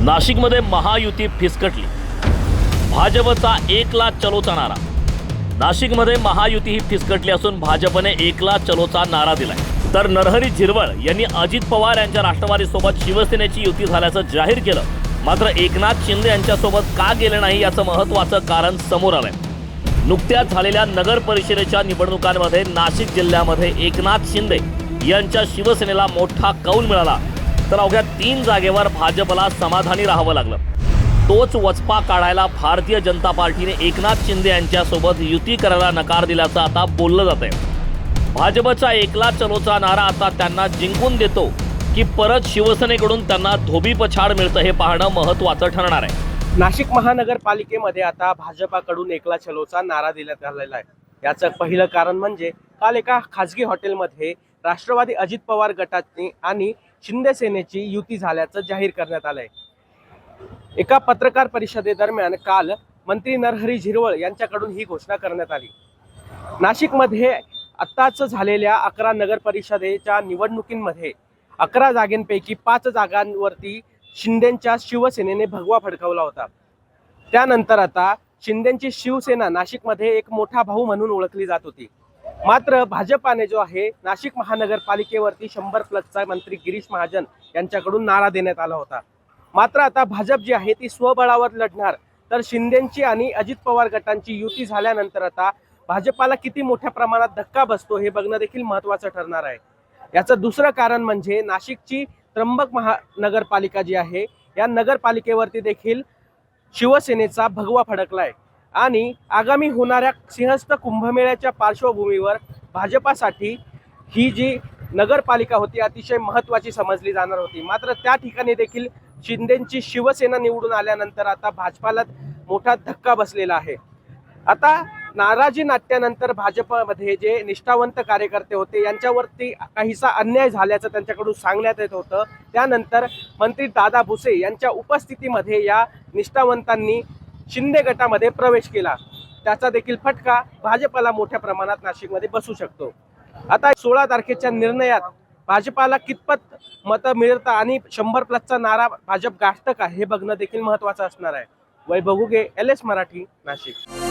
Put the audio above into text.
नाशिकमध्ये महायुती फिसकटली। भाजपचा एकला चलोचा नारा। नाशिकमध्ये महायुती ही फिसकटली असून भाजपने एकला चलोचा नारा दिलाय। तर नरहरी झिरवळ यांनी अजित पवार यांच्या राष्ट्रवादीसोबत शिवसेनेची युती झाल्याचं जाहीर केलं। मात्र एकनाथ शिंदे यांच्यासोबत का गेले नाही याचं महत्त्वाचं कारण समोर आलंय। नुकत्याच झालेल्या नगर परिषदेच्या निवडणुकांमध्ये नाशिक जिल्ह्यामध्ये एकनाथ शिंदे यांच्या शिवसेनेला मोठा कौल मिळाला, तर अवघ्या 3 जागेवर भाजपला समाधानी राहावं लागलं। तोच वचपा काढायला भारतीय जनता पार्टीने एकनाथ शिंदे यांच्यासोबत युती करायला नकार दिल्याचं आता बोललं जातंय। भाजपचा एकला चलोचा नारा आता त्यांना जिंकून देतो की परत शिवसेनेकडून त्यांना धोबी पछाड मिळतं हे पाहणं महत्त्वाचं ठरणार आहे। नाशिक महानगरपालिकेमध्ये आता भाजपाकडून एकला चलोचा नारा देण्यात आलेला आहे। याचं पहिलं कारण म्हणजे काल एका खासगी हॉटेलमध्ये राष्ट्रवादी अजित पवार गटाची आणि शिंदे सेनेची युती झाल्याचं जाहीर करण्यात आलंय। एका पत्रकार परिषदेदरम्यान काल मंत्री नरहरी झिरवळ यांच्याकडून ही घोषणा करण्यात आली। नाशिकमध्ये आत्ताच झालेल्या 11 नगर परिषदेच्या निवडणुकींमध्ये 11 जागांपैकी 5 जागांवरती शिंदेंच्या शिवसेनेने भगवा फडकावला होता। त्यानंतर आता शिंदेंची शिवसेना नाशिकमध्ये एक मोठा भाऊ म्हणून ओळखली जात होती। मात्र भाजपाने जो आहे नाशिक महानगरपालिकेवरती 100+ मंत्री गिरीश महाजन यांच्याकडून नारा देण्यात आला होता। मात्र आता भाजप जी आहे ती स्वबळावर लढणार, तर शिंदेंची आणि अजित पवार गटांची युती झाल्यानंतर आता भाजपाला किती मोठ्या प्रमाणात धक्का बसतो हे बघणं देखील महत्त्वाचं ठरणार आहे। याचं दुसरं कारण म्हणजे नाशिकची त्र्यंबक महानगरपालिका जी आहे या नगरपालिकेवरती देखील शिवसेनेचा भगवा फडकलाय आणि आगामी होणाऱ्या सिंहस्थ कुंभमेळ्याच्या पार्श्वभूमीवर भाजपासाठी ही जी नगरपालिका होती अतिशय महत्त्वाची समजली जाणार होती। मात्र त्या ठिकाणी देखील शिंदेंची शिवसेना निवडून आल्यानंतर आता भाजपाला मोठा धक्का बसलेला आहे। आता नाराजी नाट्यानंतर भाजपमध्ये जे निष्ठावंत कार्यकर्ते होते यांच्यावरती काहीसा अन्याय झाल्याचं त्यांच्याकडून सांगण्यात येत होतं। त्यानंतर मंत्री दादा भुसे यांच्या उपस्थितीमध्ये या निष्ठावंतांनी शिंदे गटामध्ये प्रवेश केला। त्याचा देखील फटका भाजपला मोठ्या प्रमाणात नाशिकमध्ये बसू शकतो। आता 16 तारखेच्या निर्णयात भाजपाला कितपत मतं मिळतात आणि 100+चा नारा भाजप गाठतं का हे बघणं देखील महत्त्वाचं असणार आहे। वैभव घुगे, LS मराठी, नाशिक।